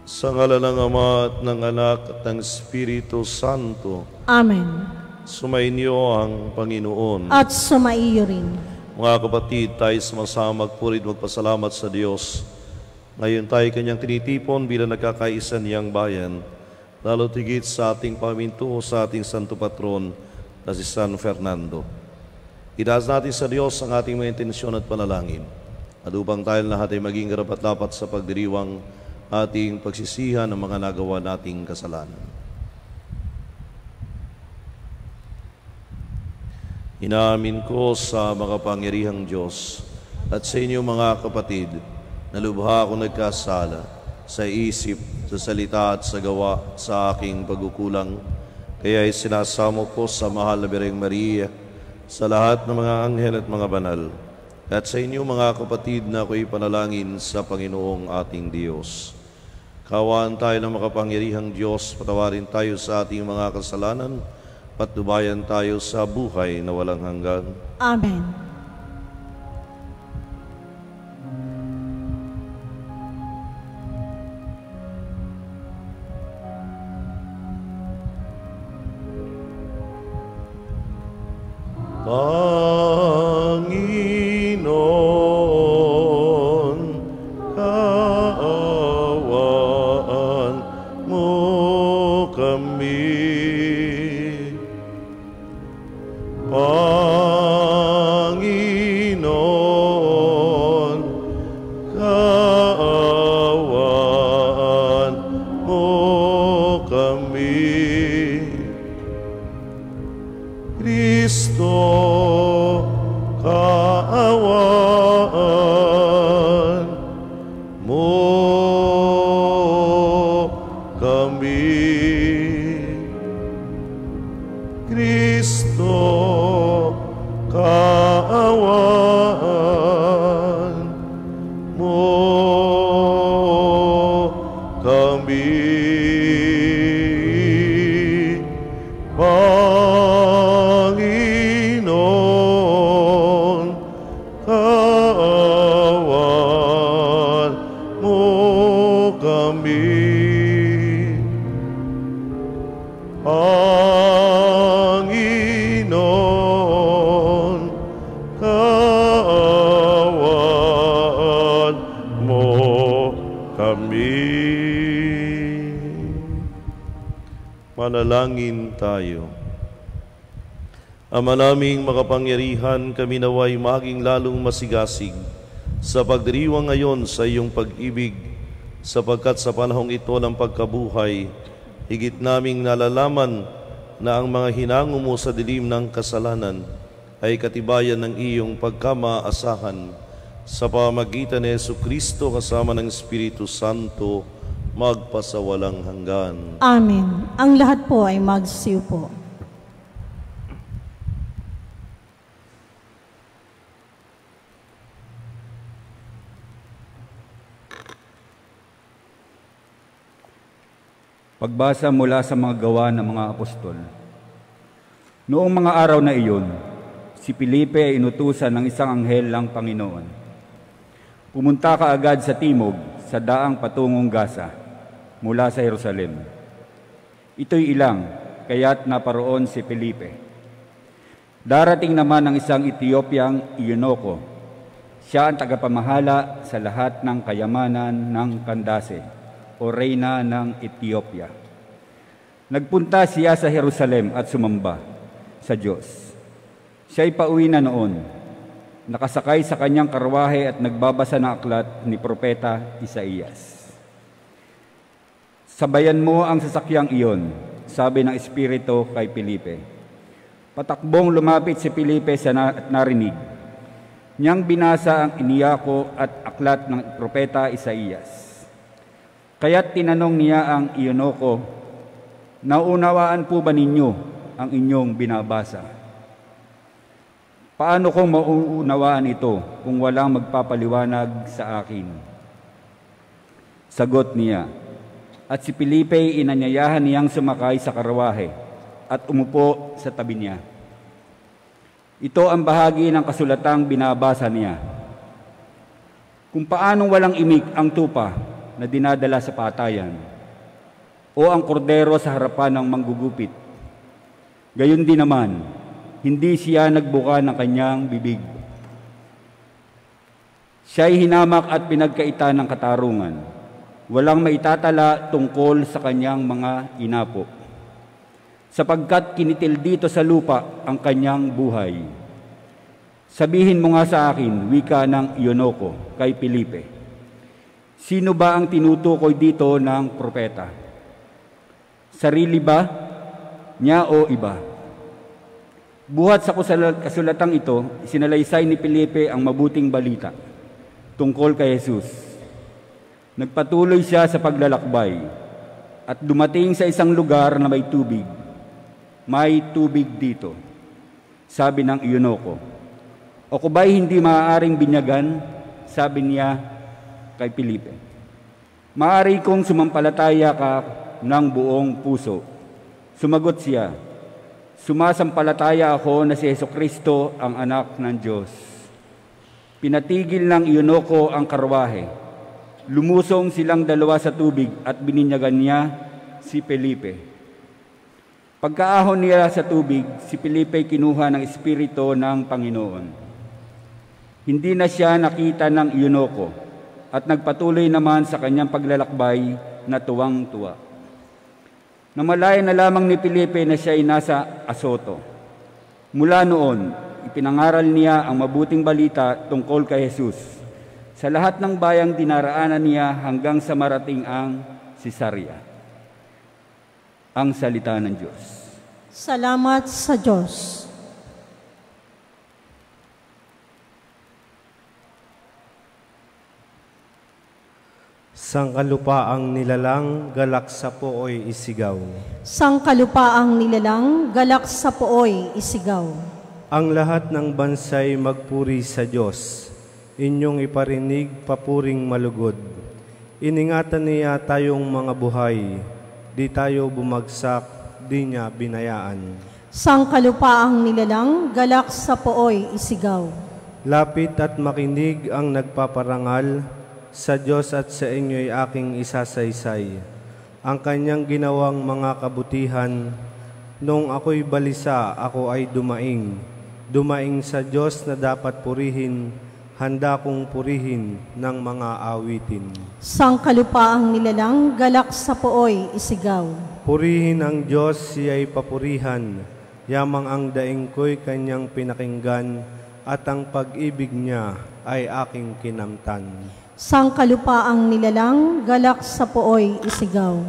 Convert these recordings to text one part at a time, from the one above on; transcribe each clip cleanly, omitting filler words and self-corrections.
Sa ngalan ng Ama at ng Anak at ng Espiritu Santo. Amen. Sumainyo ang Panginoon. At sumaiyo rin. Mga kapatid, tayo sumasama magpurit magpasalamat sa Diyos. Ngayon tayo kanyang tinitipon bilang nagkakaisa niyang bayan, lalo tigit sa ating paminto sa ating Santo Patron na si San Fernando. Idaas natin sa Diyos ang ating mga intensyon at panalangin, at upang tayo lahat ay maging karapat-dapat sa pagdiriwang ating pagsisihan ng mga nagawa nating kasalanan. Inaamin ko sa makapangyarihang Diyos at sa inyo mga kapatid na lubha akong nagkasala sa isip, sa salita at sa gawa sa aking pagkukulang. Kaya sinasamo ko sa mahal na Birheng Maria, sa lahat ng mga anghel at mga banal, at sa inyo mga kapatid na ako'y panalangin sa Panginoong ating Diyos. Kawaan tayo ng makapangyarihang Diyos, patawarin tayo sa ating mga kasalanan, patnubayan tayo sa buhay na walang hanggan. Amen. Panginoon, kaawaan mo kami. Panginoon, kaawaan mo kami. Kristo, kaawaan mo kami. Kristo, kaawaan mo kami. Panginoon, kaawaan mo kami. Panginoon, kaawaan mo kami. Manalangin tayo. Ama naming makapangyarihan, kami naway maging lalong masigasig sa pagdiriwang ngayon sa iyong pag-ibig, sapagkat sa panahong ito ng pagkabuhay, higit naming nalalaman na ang mga hinango mo sa dilim ng kasalanan ay katibayan ng iyong pagkamaasahan. Sa pamamagitan ni Jesucristo kasama ng Espiritu Santo, magpasawalang hanggan. Amen. Ang lahat po ay magsisiupo. Pagbasa mula sa mga gawa ng mga apostol. Noong mga araw na iyon, si Felipe ay inutusan ng isang anghel ng Panginoon. Pumunta ka agad sa timog, sa daang patungong Gaza, mula sa Jerusalem. Ito'y ilang, kaya't naparoon si Felipe. Darating naman ang isang Etiopyang Eunuko. Siya ang tagapamahala sa lahat ng kayamanan ng Candace, o reyna ng Ethiopia. Nagpunta siya sa Jerusalem at sumamba sa Diyos. Siya'y pauwi na noon, nakasakay sa kanyang karwahe at nagbabasa ng aklat ni Propeta Isaías. Sabayan mo ang sasakyang iyon, sabi ng Espiritu kay Felipe. Patakbong lumapit si Felipe at narinig. Niyang binasa ang iniyako at aklat ng Propeta Isaías. Kaya't tinanong niya ang Eunuko, naunawaan po ba ninyo ang inyong binabasa? Paano kong mauunawaan ito kung walang magpapaliwanag sa akin? Sagot niya, at si Felipe inanyayahan niyang sumakay sa karwahe at umupo sa tabi niya. Ito ang bahagi ng kasulatang binabasa niya. Kung paanong walang imik ang tupa na dinadala sa patayan, o ang kordero sa harapan ng manggugupit. Gayon din naman, hindi siya nagbuka ng kanyang bibig. Siya'y hinamak at pinagkaita ng katarungan. Walang maitatala tungkol sa kanyang mga inapo, sapagkat kinitil dito sa lupa ang kanyang buhay. Sabihin mo nga sa akin, wika ng Eunuko kay Felipe, sino ba ang tinutukoy dito ng propeta? Sarili ba niya o iba? Buhat sa kasulatang ito, isinalaysay ni Felipe ang mabuting balita tungkol kay Jesus. Nagpatuloy siya sa paglalakbay at dumating sa isang lugar na may tubig. May tubig dito, sabi ng Eunuko. O kung ba'y hindi maaaring binyagan, sabi niya kay Felipe, maaari kong sumampalataya ka ng buong puso. Sumagot siya, sumasampalataya ako na si Jesucristo ang anak ng Diyos. Pinatigil ng Eunuko ang karwahe. Lumusong silang dalawa sa tubig at bininyagan niya si Felipe. Pagkaahon niya sa tubig, si Felipe kinuha ng Espiritu ng Panginoon. Hindi na siya nakita ng Eunuko at nagpatuloy naman sa kanyang paglalakbay na tuwang-tuwa. Namalaya na lamang ni Felipe na siya ay nasa Azoto. Mula noon, ipinangaral niya ang mabuting balita tungkol kay Jesus sa lahat ng bayang dinaraanan niya hanggang sa marating ang Cesarea. Ang salita ng Diyos. Salamat sa Diyos. Sangkalupaang nilalang, galak sa pooy isigaw. Sangkalupaang nilalang, galak sa pooy isigaw. Ang lahat ng bansay magpuri sa Diyos. Inyong iparinig papuring malugod. Iningatan niya tayong mga buhay. Di tayo bumagsak, di niya binayaan. Sangkalupaang nilalang, galak sa pooy isigaw. Lapit at makinig ang nagpaparangal. Sa Diyos at sa inyo'y aking isasaysay. Ang kanyang ginawang mga kabutihan. Nung ako'y balisa, ako ay dumaing. Dumaing sa Diyos na dapat purihin. Handa kong purihin ng mga awitin. Sangkalupaang nilalang, galak sa pooy isigaw. Purihin ang Diyos, siya'y papurihan. Yamang ang daing ko'y kanyang pinakinggan, at ang pag-ibig niya ay aking kinamtan. Sangkalupaang nilalang, galak sa pooy isigaw.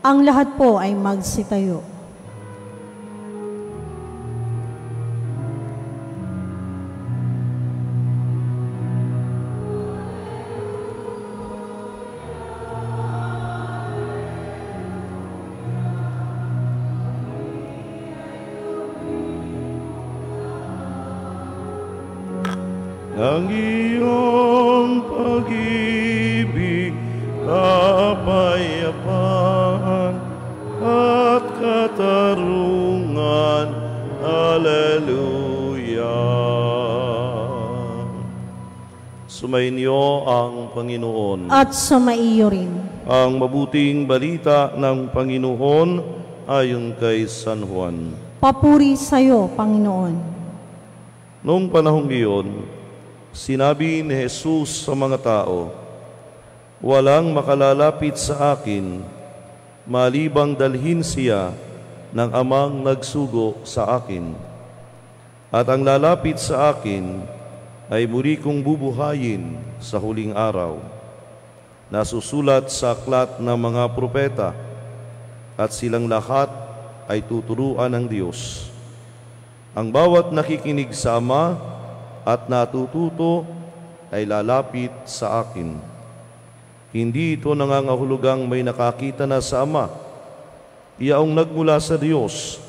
Ang lahat po ay magsitayo. Ang iyong pag-ibig, kapayapaan at katarungan. Hallelujah. Sumainyo ang Panginoon. At sumaiyo rin. Ang mabuting balita ng Panginoon ayon kay San Juan. Papuri sa iyo, Panginoon. Noong panahong iyon, sinabi ni Jesus sa mga tao, walang makalalapit sa akin, malibang dalhin siya ng amang nagsugo sa akin. At ang lalapit sa akin ay muli kong bubuhayin sa huling araw. Nasusulat sa aklat ng mga propeta, at silang lahat ay tuturuan ng Diyos. Ang bawat nakikinig sa Ama at natututo ay lalapit sa akin. Hindi ito nangangahulugang may nakakita na sa Ama. Iyaong nagmula sa Diyos,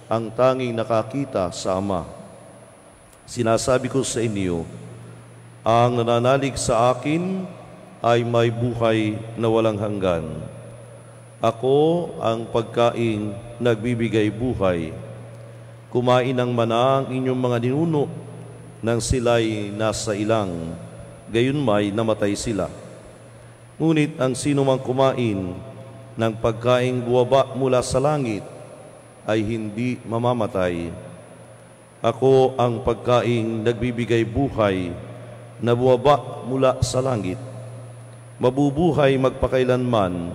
ang tanging nakakita sa Ama. Sinasabi ko sa inyo, ang nananalig sa akin ay may buhay na walang hanggan. Ako ang pagkaing nagbibigay buhay. Kumain ng mana ang inyong mga ninuno nang sila'y nasa ilang, gayon may namatay sila. Ngunit ang sino mang kumain ng pagkaing buwaba mula sa langit ay hindi mamamatay. Ako ang pagkaing nagbibigay buhay na buwaba mula sa langit. Mabubuhay magpakailanman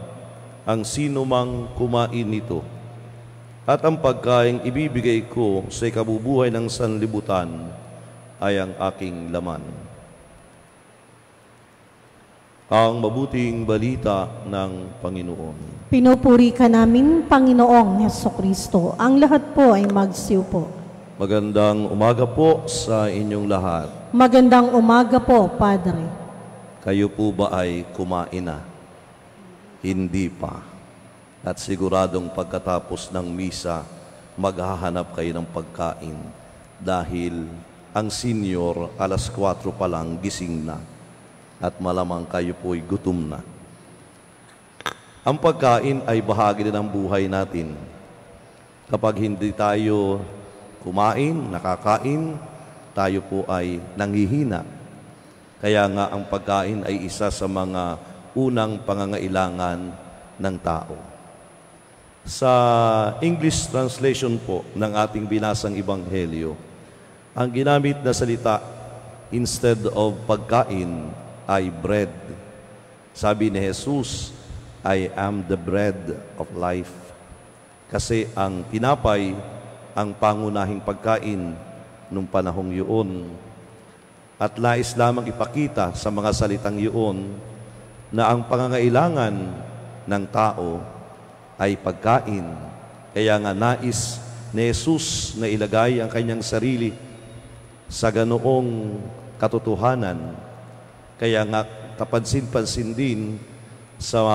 ang sino mang kumain nito. At ang pagkaing ibibigay ko sa ikabubuhay ng sanlibutan ay ang aking laman. Ang mabuting balita ng Panginoon. Pinupuri ka namin, Panginoong Hesukristo. Ang lahat po ay magsiupo. Magandang umaga po sa inyong lahat. Magandang umaga po, Padre. Kayo po ba ay kumain na? Hindi pa. At siguradong pagkatapos ng misa, maghahanap kayo ng pagkain dahil ang senior alas 4 pa lang gising na. At malamang kayo po'y gutom na. Ang pagkain ay bahagi din ng buhay natin. Kapag hindi tayo kumain, nakakain, tayo po ay nanghihina. Kaya nga ang pagkain ay isa sa mga unang pangangailangan ng tao. Sa English translation po ng ating binasang Ebanghelyo, ang ginamit na salita instead of pagkain ay bread. Sabi ni Jesus, I am the bread of life. Kasi ang tinapay, ang pangunahing pagkain nung panahong yun. At lais lamang ipakita sa mga salitang yun na ang pangangailangan ng tao ay pagkain. Kaya nga nais ni Jesus na ilagay ang kanyang sarili sa ganoong katotohanan. Kaya nga kapansin-pansin din sa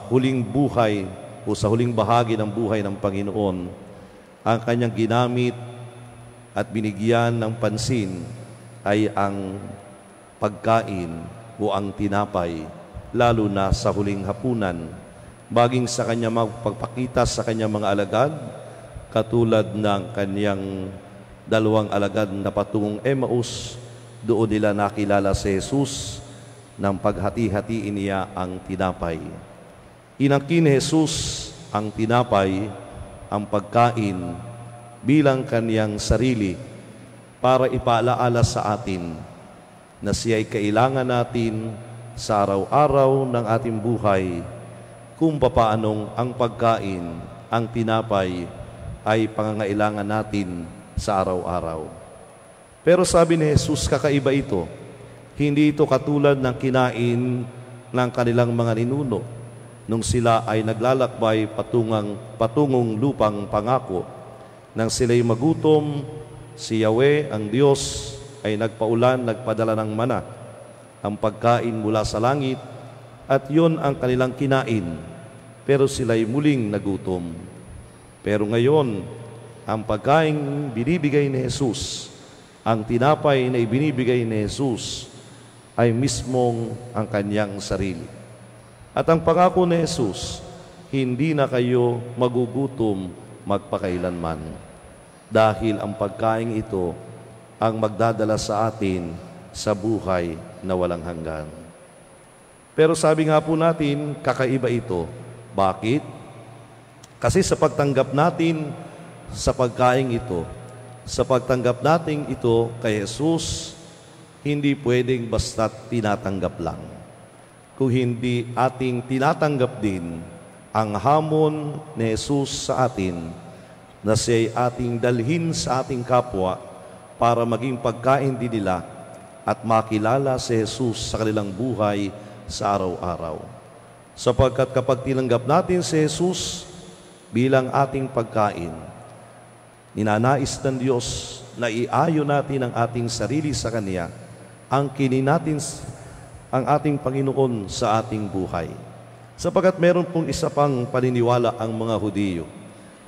huling buhay o sa huling bahagi ng buhay ng Panginoon, ang kanyang ginamit at binigyan ng pansin ay ang pagkain o ang tinapay, lalo na sa huling hapunan, baging sa kanyang magpagpakita sa kanyang mga alagad, katulad ng kanyang 2 alagad na patungong Emmaus, doon nila nakilala si Jesus nang paghati-hatiin niya ang tinapay. Inangkin ni Jesus ang tinapay, ang pagkain, bilang kaniyang sarili para ipaalaala sa atin na siya'y kailangan natin sa araw-araw ng ating buhay kung papaanong ang pagkain, ang tinapay, ay pangangailangan natin sa araw-araw. Pero sabi ni Jesus, kakaiba ito. Hindi ito katulad ng kinain ng kanilang mga ninuno nung sila ay naglalakbay patungong lupang pangako. Nang sila'y magutom, si Yahweh, ang Diyos, ay nagpaulan, nagpadala ng mana, ang pagkain mula sa langit, at yun ang kanilang kinain. Pero sila'y muling nagutom. Pero ngayon, ang pagkain binibigay ni Jesus, ang tinapay na ibinibigay ni Jesus, ay mismong ang kanyang sarili. At ang pangako ni Jesus, hindi na kayo magugutom magpakailanman. Dahil ang pagkain ito ang magdadala sa atin sa buhay na walang hanggan. Pero sabi nga po natin, kakaiba ito. Bakit? Kasi sa pagtanggap natin sa pagkain ito, sa pagtanggap natin ito kay Jesus, hindi pwedeng basta tinatanggap lang. Kung hindi ating tinatanggap din ang hamon ni Jesus sa atin, na siya'y ating dalhin sa ating kapwa para maging pagkain din nila at makilala si Jesus sa kanilang buhay sa araw-araw. Sapagkat kapag tinanggap natin si Jesus bilang ating pagkain, ninanais ng Diyos na iayo natin ang ating sarili sa Kanya, ang kinin natin ang ating Panginoon sa ating buhay. Sapagkat meron pong isa pang paniniwala ang mga Hudiyo.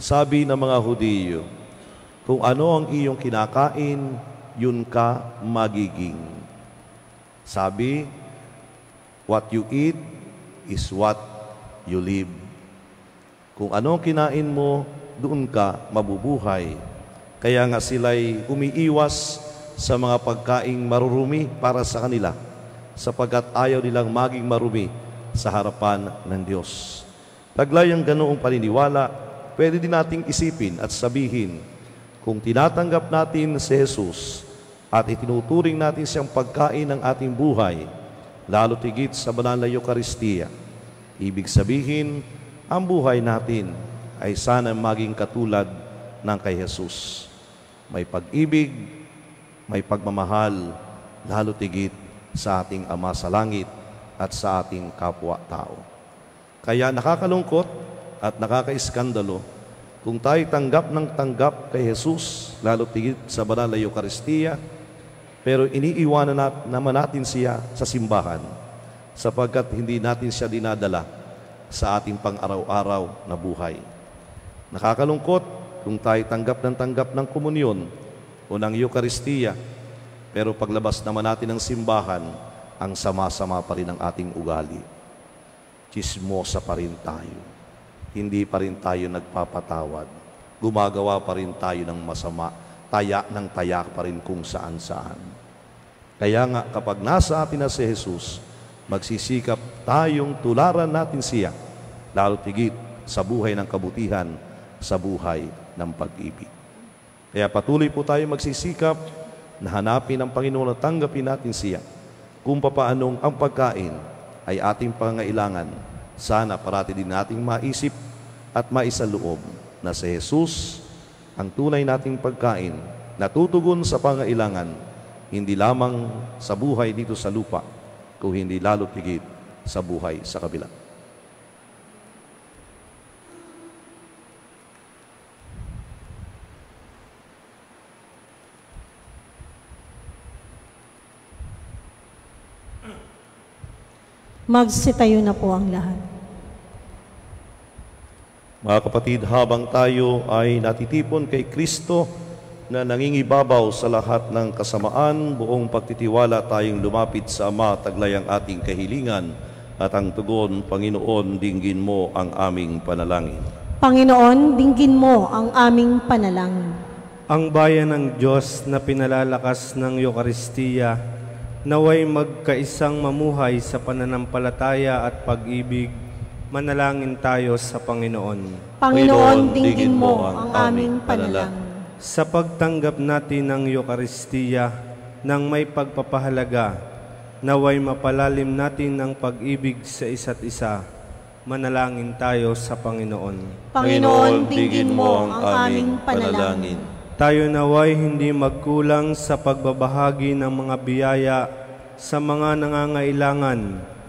Sabi ng mga Hudiyo, kung ano ang iyong kinakain, yun ka magiging. Sabi, what you eat is what you live. Kung ano ang kinain mo, doon ka mabubuhay. Kaya nga sila'y umiiwas sa mga pagkaing marurumi para sa kanila, sapagkat ayaw nilang maging marumi sa harapan ng Diyos. Taglay ang ganoong paniniwala, pwede din nating isipin at sabihin, kung tinatanggap natin si Jesus at itinuturing natin siyang pagkain ng ating buhay, lalo tigit sa banal na Eucharistia, ibig sabihin, ang buhay natin ay sana maging katulad ng kay Jesus. May pag-ibig, may pagmamahal, lalo tigit sa ating Ama sa langit at sa ating kapwa-tao. Kaya nakakalungkot at nakakaiskandalo kung tayo tanggap ng tanggap kay Jesus, lalo tigit sa banal na Eucharistia, pero iniiwanan naman natin siya sa simbahan sapagkat hindi natin siya dinadala sa ating pang-araw-araw na buhay. Nakakalungkot kung tayo tanggap ng komunyon o ng Eucharistia, pero paglabas naman natin ng simbahan, ang sama-sama pa rin ang ating ugali. Chismosa pa rin tayo. Hindi pa rin tayo nagpapatawad. Gumagawa pa rin tayo ng masama. Taya pa rin kung saan-saan. Kaya nga, kapag nasa atin na si Jesus, magsisikap tayong tularan natin siya, lalo tigit sa buhay ng kabutihan, sa buhay ng pag-ibig. Kaya patuloy po tayo magsisikap na hanapin ang Panginoon at tanggapin natin siya. Kung papaanong ang pagkain ay ating pangailangan, sana parati din nating maisip at maisaloob na si Jesus ang tunay nating pagkain, natutugon sa pangailangan, hindi lamang sa buhay dito sa lupa, kung hindi lalo tigit sa buhay sa kabila. Magsitayo na po ang lahat. Mga kapatid, habang tayo ay natitipon kay Kristo na nangingibabaw sa lahat ng kasamaan, buong pagtitiwala tayong lumapit sa Ama, taglay ang ating kahilingan at ang tugon, Panginoon, dinggin mo ang aming panalangin. Panginoon, dinggin mo ang aming panalangin. Ang bayan ng Diyos na pinalalakas ng Eucharistia, naway magkaisang mamuhay sa pananampalataya at pag-ibig, manalangin tayo sa Panginoon. Panginoon, dinggin mo ang aming panalangin. Sa pagtanggap natin ng Eucharistia ng may pagpapahalaga, naway mapalalim natin ang pag-ibig sa isa't isa, manalangin tayo sa Panginoon. Panginoon, dinggin mo ang aming panalangin. Tayo naway hindi magkulang sa pagbabahagi ng mga biyaya sa mga nangangailangan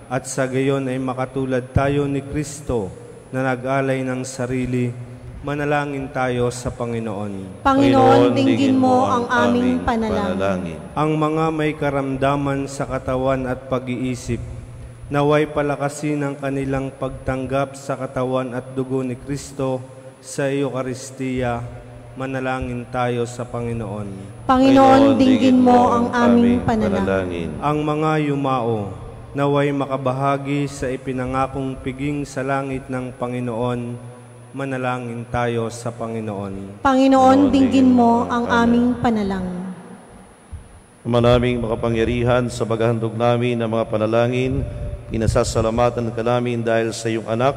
at sa gayon ay makatulad tayo ni Kristo na nag-alay ng sarili, manalangin tayo sa Panginoon. Panginoon, dinggin mo ang aming panalangin. Ang mga may karamdaman sa katawan at pag-iisip, naway palakasin ang kanilang pagtanggap sa katawan at dugo ni Kristo sa Eucharistia, manalangin tayo sa Panginoon. Panginoon, dinggin mo ang aming panalangin. Ang mga yumao, naway makabahagi sa ipinangakong piging sa langit ng Panginoon, manalangin tayo sa Panginoon. Panginoon, dinggin mo ang aming panalangin. Manaming makapangyarihan sa paghahandog namin ng mga panalangin, pinasasalamatan ka namin dahil sa iyong anak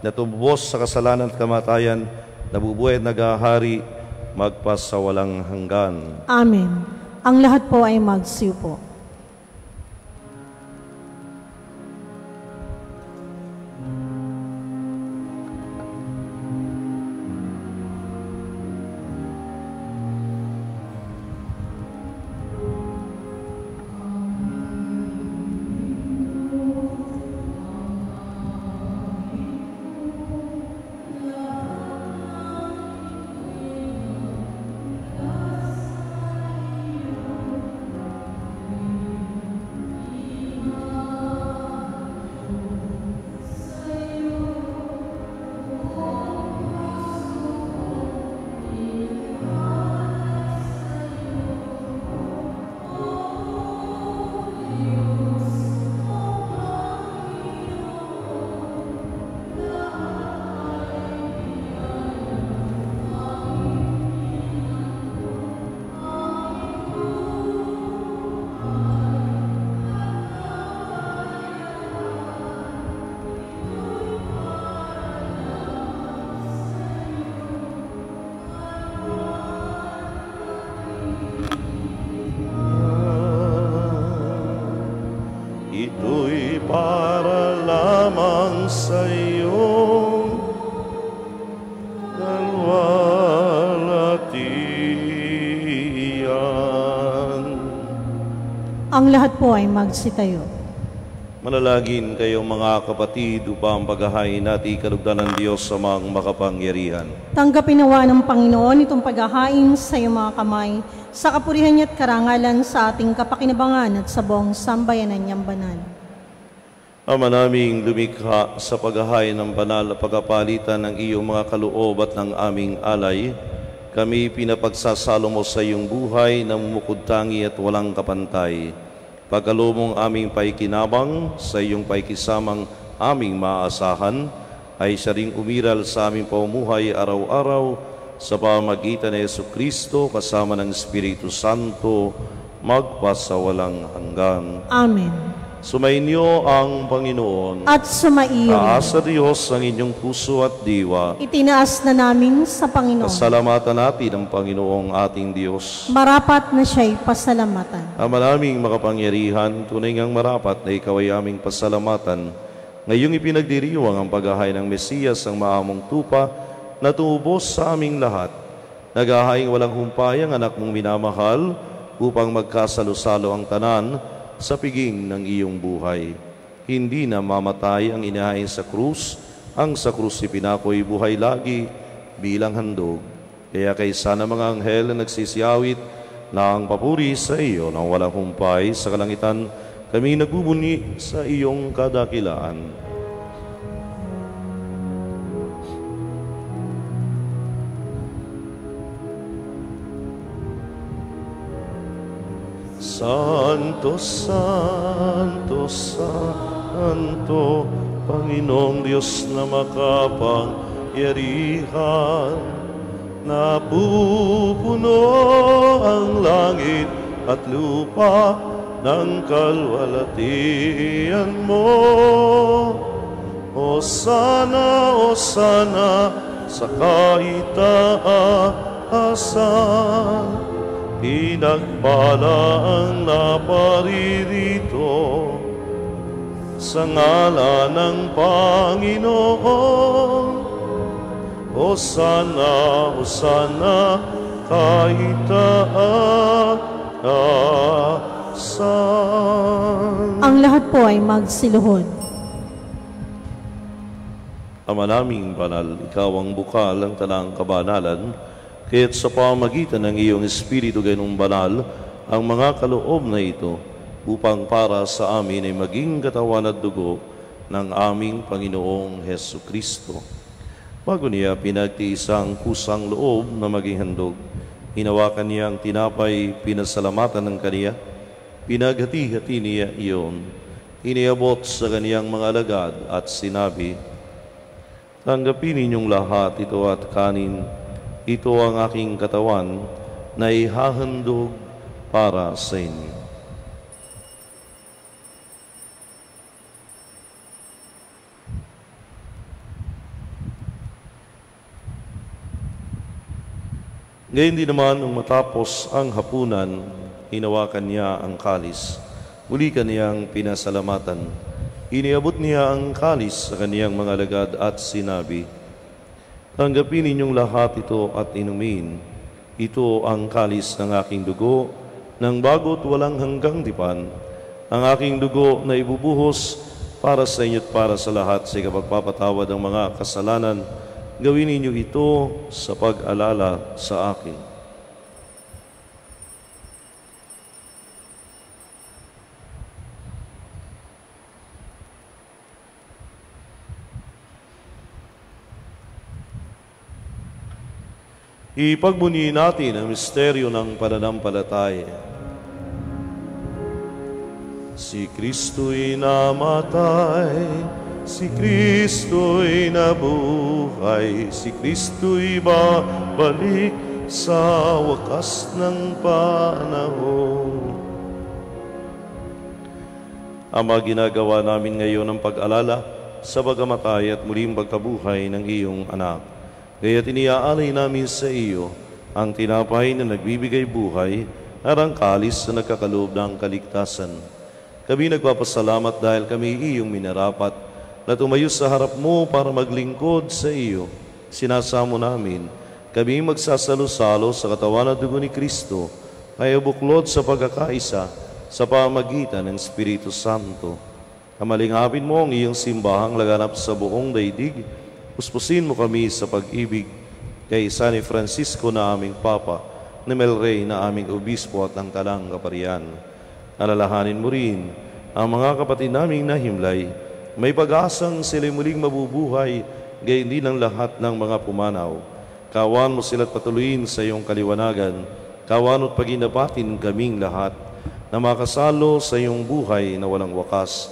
na tumubos sa kasalanan at kamatayan, nabubuhay at naghahari magpasawalang hanggan. Amen. Ang lahat po ay magsiupo. lamang sa iyong kalwalhatian. Ang lahat po ay magsitayo. Manalangin kayo mga kapatid upang paghahain natin kalugdan ng Diyos sa mga makapangyarihan. Tanggapin nawa ng Panginoon itong paghahain sa iyong mga kamay, sa kapurihan niya at karangalan sa ating kapakinabangan at sa buong sambayanan niyang banal. Ama naming lumikha, sa paghahain ng banal na pagkapalitan ng iyong mga kaloob at ng aming alay, kami pinapagsasalo mo sa iyong buhay na mumukod-tangi at walang kapantay. Pagkaloob mong aming paikinabang sa iyong paikisamang aming maaasahan, ay siya ring umiral sa aming pamumuhay araw-araw sa pamamagitan ni Jesucristo kasama ng Espiritu Santo, magpasawalang hanggan. Amen. Sumainyo ang Panginoon. At sumaiyo. Taas sa Diyos ang inyong puso at diwa. Itinaas na namin sa Panginoon. Pasalamatan natin ang Panginoong ating Diyos. Marapat na siya'y pasalamatan. Ama naming makapangyarihan, tunay ngang marapat na ikaw ay aming pasalamatan. Ngayong ipinagdiriwang ang paghahay ng Mesiyas ang maamong tupa na tumubos sa aming lahat. Naghahaing walang humpay ang anak mong minamahal upang magkasalo-salo ang tanan sa piging ng iyong buhay. Hindi na mamatay ang inahain sa krus, ang sa krus ipinako'y buhay lagi bilang handog. Kaya kaysa ng mga anghel na nagsisiyawit ng papuri sa iyo ng walang humpay sa kalangitan, kami nagbubuni sa iyong kadakilaan. Santo, Santo, Santo, Panginoong Diyos na makapangyarihan, napupuno ang langit at lupa ng kalwalhatian mo. Hosana, Hosana sa kaitaasan. Pinagpala ang naparirito sa ngalan ng Panginoon. Hosana, Hosana, kaitaasan. Ang lahat po ay magsiluhod. Ama naming banal, ikaw ang bukal ng tanang kabanalan, kaya't sa pamagitan ng iyong Espiritu ganung banal, ang mga kaloob na ito, upang para sa amin ay maging katawan at dugo ng aming Panginoong Hesukristo. Bago niya pinagtiis ang kusang loob na maging handog, hinawakan niya ang tinapay, pinasalamatan ng kaniya, pinaghati-hati niya iyon, iniabot sa kaniyang mga alagad at sinabi, "Tanggapin ninyong lahat ito at kanin. Ito ang aking katawan na ihahandog para sa inyo." Ngayon din naman, nung matapos ang hapunan, hinawakan niya ang kalis. Muli kaniyang pinasalamatan. Iniabot niya ang kalis sa kaniyang mga alagad at sinabi, "Tanggapin ninyong lahat ito at inumin. Ito ang kalis ng aking dugo, ng bago't walang hanggang tipan. Ang aking dugo na ibubuhos para sa inyo at para sa lahat sa ikapagpapatawad ng mga kasalanan. Gawin ninyo ito sa pag-alala sa akin." Ipagbuni natin ang misteryo ng pananampalataya. Si Kristo'y namatay, si Kristo'y nabuhay, si Kristo'y babalik sa wakas ng panahon. Ama, ginagawa namin ngayon ang pag-alala sa pagkamatay at muling pagkabuhay ng iyong anak. Kaya tiniaalay namin sa iyo ang tinapay na nagbibigay buhay at ang kalis na nagkakaloob ng kaligtasan. Kami nagpapasalamat dahil kami iyong minarapat na tumayo sa harap mo para maglingkod sa iyo. Sinasamo namin, kami magsasalo-salo sa katawan at dugo ni Kristo, ay buklod sa pagkakaisa sa pamagitan ng Espiritu Santo. Kamalingapin mo ang iyong simbahang laganap sa buong daigdig. Puspusin mo kami sa pag-ibig kay San Francisco na aming Papa, ni Melrey na aming Obispo at ng Talang Kaparian. Alalahanin mo rin ang mga kapatid naming nahimlay. May pag-asang sila'y muling mabubuhay, gayon din ang lahat ng mga pumanaw. Kawan mo sila't patuloyin sa iyong kaliwanagan. Kawan mo't paginabatin kaming lahat na makasalo sa iyong buhay na walang wakas.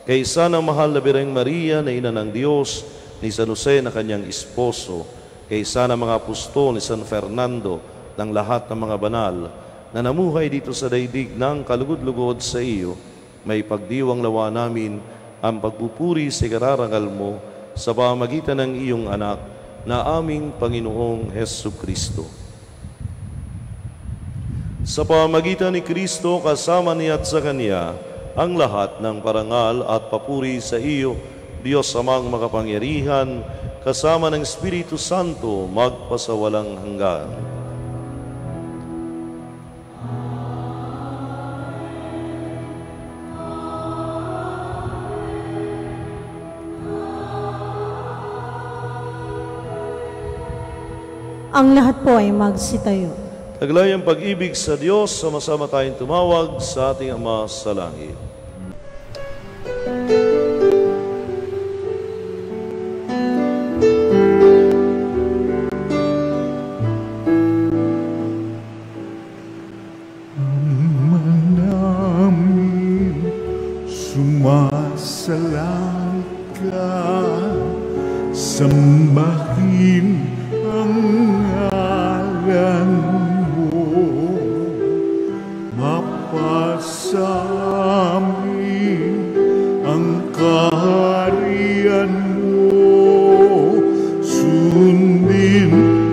Kaysa ng mahal na Birheng Maria na ina ng Diyos, ni San Jose na kanyang esposo, kaysa ng mga apostol ni San Fernando, ng lahat ng mga banal, na namuhay dito sa daigdig ng kalugod-lugod sa iyo, may pagdiwang lawa namin ang pagpupuri sa kararangal mo sa pamagitan ng iyong anak na aming Panginoong Hesu Kristo. Sa pamagitan ni Kristo, kasama niya at sa Kanya, ang lahat ng parangal at papuri sa iyo, Diyos amang makapangyarihan, kasama ng Espiritu Santo, magpasawalang hanggan. Ang lahat po ay magsitayo. Taglay ang pag-ibig sa Diyos, sama-sama tayong tumawag sa ating Ama sa langit. Ama namin, sumasalangit ka, sambahin ang ngalan mo, mapasamin ang kaharian mo, sundin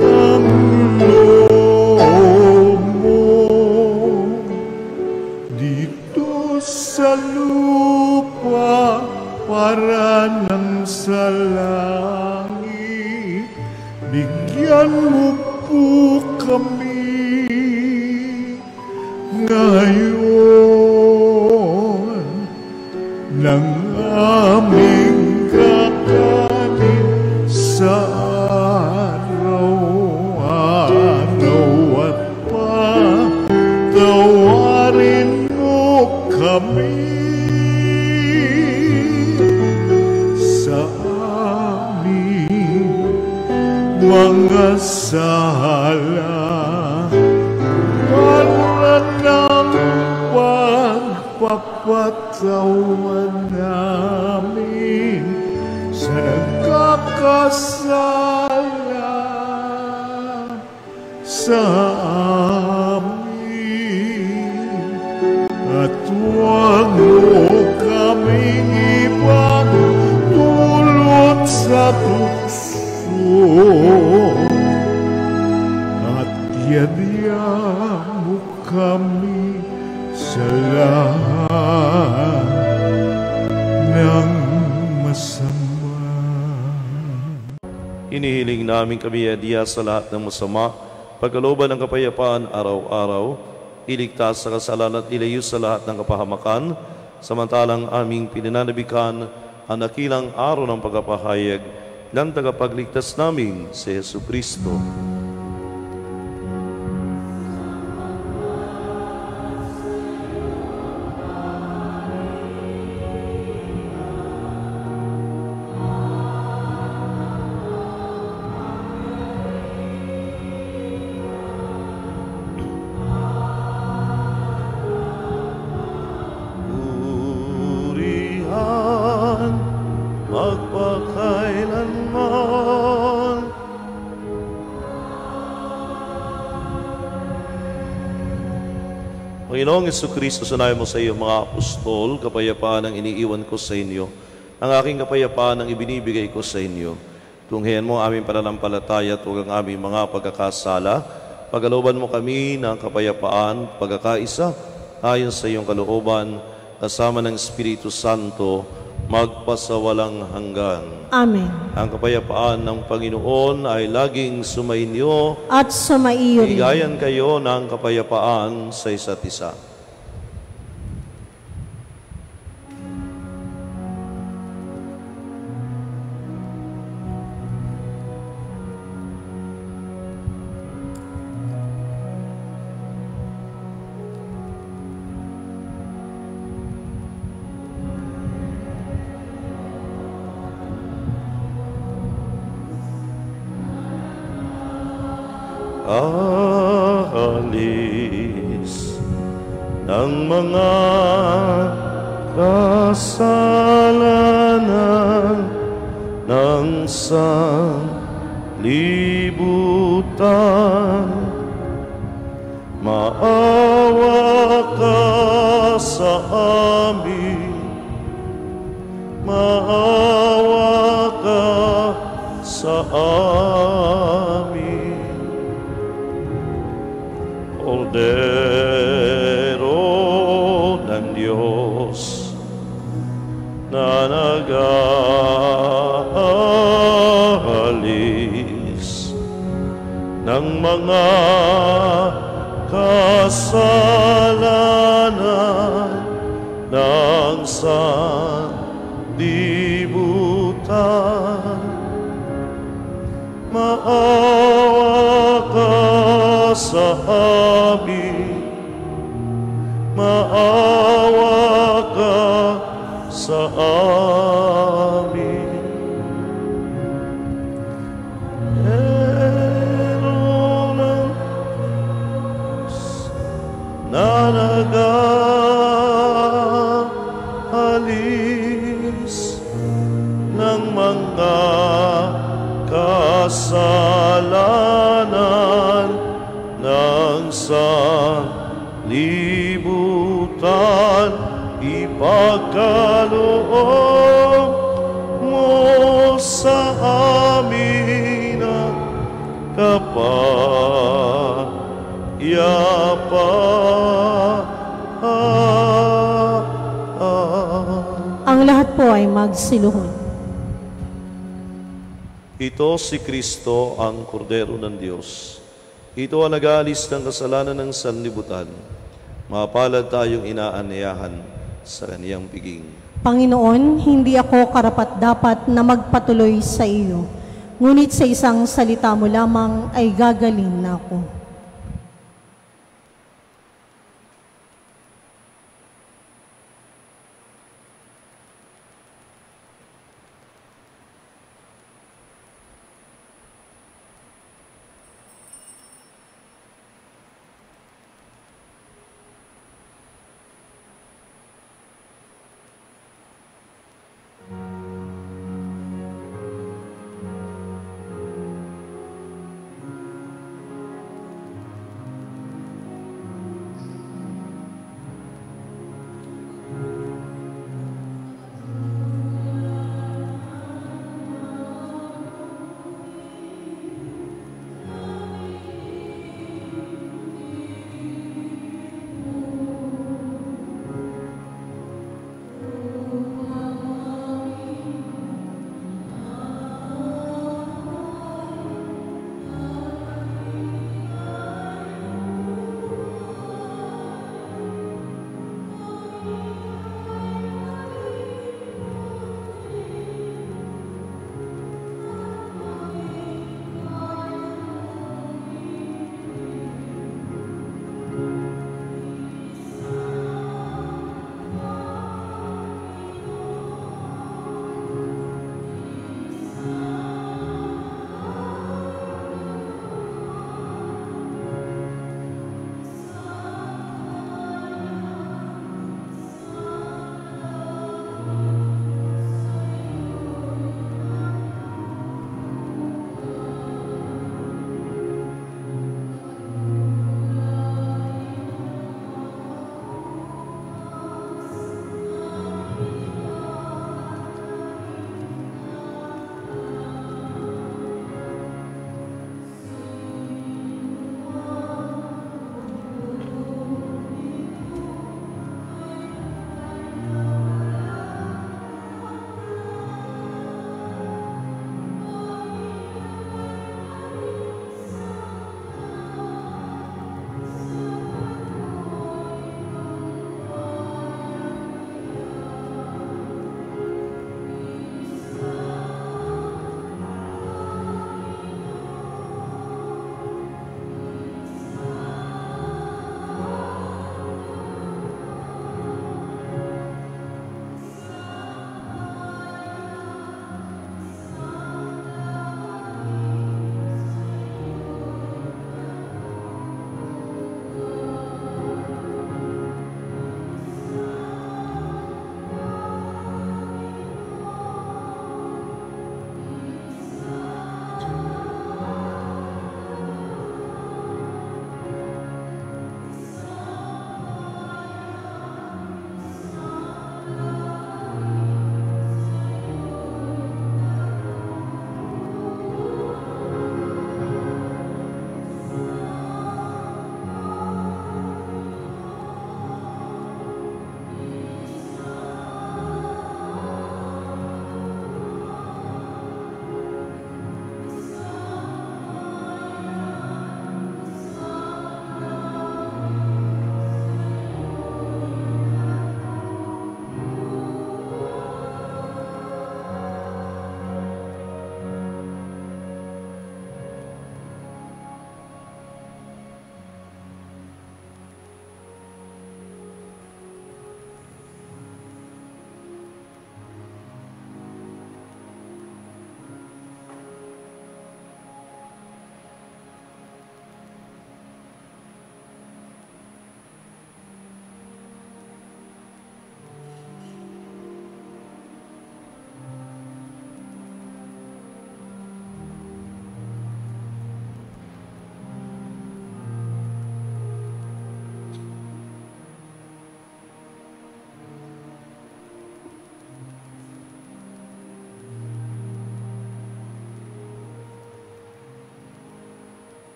ang loob mo, dito sa lupa para ng sa langit. Bigyan mo po kami ngayon ng aming kakanin sa araw-araw, at patawarin mo kami sa aming mga sala, para ng pagpapatawan namin sa nagkakasala sa amin, at huwag mo kaming ipagdulot sa tukso, at yadya mo kami sa lahat ng masama. Inihiling namin kami adiya sa lahat ng masama, pagkalooban ng kapayapaan araw-araw, iligtas sa kasalanan at ilayo sa lahat ng kapahamakan, samantalang aming pinananabikan ang dakilang araw ng pagpapahayag ng tagapagligtas namin si Hesu Kristo. Magpakailanman. Panginoong Jesucristo, sunayan mo sa iyo mga apostol, kapayapaan ang iniiwan ko sa inyo. Ang aking kapayapaan ang ibinibigay ko sa inyo. Tunghayan mo ang aming pananampalataya at huwag ang aming mga pagkakasala. Pagkalooban mo kami ng kapayapaan, pagkakaisa, ayon sa iyong kalooban, kasama ng Espiritu Santo, magpasawalang hanggan. Amen. Ang kapayapaan ng Panginoon ay laging sumainyo. At sumaiyo rin. Bigayan kayo ng kapayapaan sa isa't isa. Aalis ng mga kasalanan ng sanlibutan. Maawa ka sa amin, maawa ka sa amin. Kordero ng Diyos na nag-aalis ng mga kasalanan ng sanlibutan. Maawa ka sa amin, maawa ka sa amin. Meron ng na nag-aalis ng mga kasalanan ng sanlibutan. Ipagkaloob mo sa amin ang kapayapaan. Ang lahat po ay magsiluhod. Ito si Kristo, ang Kordero ng Diyos. Ito ang nag-aalis ng kasalanan ng sanlibutan. Mapalad tayong inaanyayahan sa kaniyang piging. Panginoon, hindi ako karapat-dapat na magpatuloy sa iyo. Ngunit sa isang salita mo lamang ay gagaling na ako.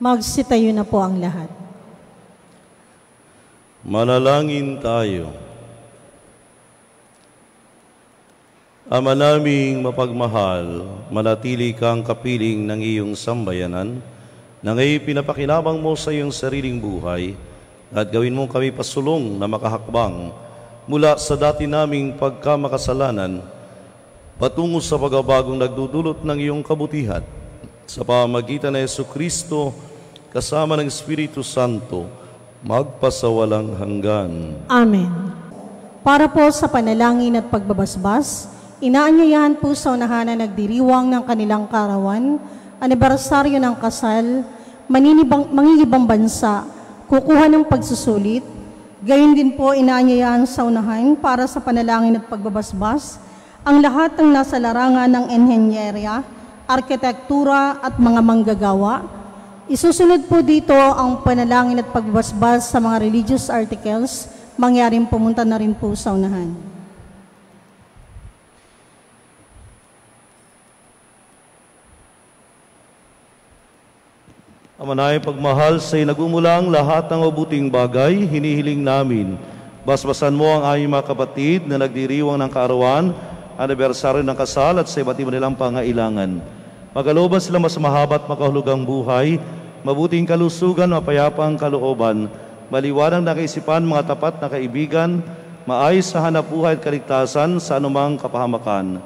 Magsitayo na po ang lahat. Manalangin tayo. Ama naming mapagmahal, manatili kang kapiling ng iyong sambayanan, na ngayon pinapakinabang mo sa iyong sariling buhay, at gawin mo kami pasulong na makahakbang mula sa dati naming pagkamakasalanan, patungo sa pagbabagong nagdudulot ng iyong kabutihan, sa pamamagitan ng Jesucristo, kasama ng Espiritu Santo, magpasawalang hanggan. Amen. Para po sa panalangin at pagbabasbas, inaanyayahan po sa unahan na nagdiriwang ng kanilang karawan, anibersaryo ng kasal, mangingibang bansa, kukuha ng pagsusulit. Gayon din po inaanyayahan sa unahan para sa panalangin at pagbabasbas, ang lahat ng nasa larangan ng enhenyerya, arkitektura at mga manggagawa. Isusunod po dito ang panalangin at pagbabasbas sa mga religious articles, mangyaring pumunta na rin po sa unahan. Ama namin pagmahal, sa'yo nagmumulang lahat ng mabuting bagay, hinihiling namin. Basbasan mo ang aming mga kapatid na nagdiriwang ng kaarawan, anibersaryo ng kasal at sa iba't iba nilang pangailangan. Magalooban sila mas mahaba at makahulugang buhay, mabuting kalusugan, mapayapang kalooban, maliwanag na kaisipan, mga tapat na kaibigan, maayos sa hanap buhay at kaligtasan sa anumang kapahamakan.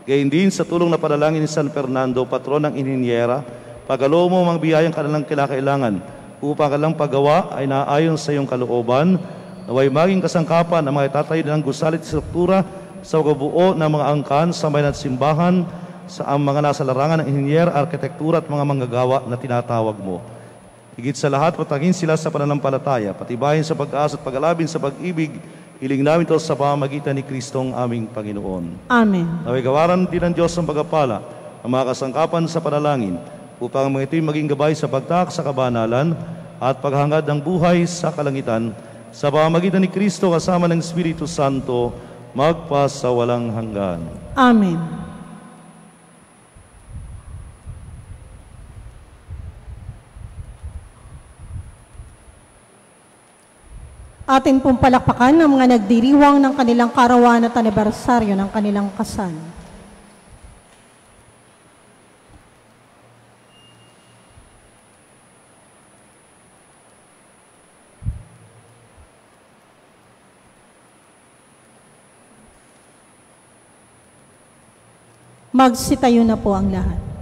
Gayon din sa tulong na panalangin ni San Fernando, patron ng inhinyera, pagkaloob mo mga biyayang kanilang kinakailangan, upang kanilang paggawa ay naayon sa iyong kalooban, naway maging kasangkapan ang mga itatayo ng gusalit at struktura sa pagbubuo ng mga angkan, sambayan at simbahan, sa ang mga nasa larangan ng inhinyer, arkitektura at mga manggagawa na tinatawag mo. Higit sa lahat, patagin sila sa pananampalataya, patibayin sa pag-asa at pag-alabin sa pag-ibig. Hiling namin ito sa pamamagitan ni Kristong aming Panginoon. Amen. Naway gawaran din ng Diyos ang pagpapala, ang mga kasangkapan sa panalangin, upang mga ito'y maging gabay sa pagtak sa kabanalan at paghangad ng buhay sa kalangitan, sa pamamagitan ni Kristo kasama ng Espiritu Santo, magpasawalang hanggan. Amen. Atin pong palakpakan ng mga nagdiriwang ng kanilang karawan at anibersaryo ng kanilang kasal. Magsitayo na po ang lahat.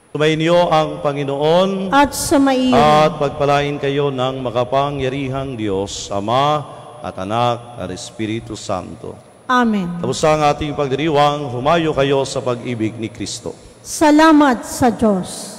Sumainyo ang Panginoon At sumaiyo. at pagpalain kayo ng makapangyarihang Diyos, Ama at Anak at Espiritu Santo. Amen. Tapos ang ating pagdiriwang, humayo kayo sa pag-ibig ni Kristo. Salamat sa Diyos.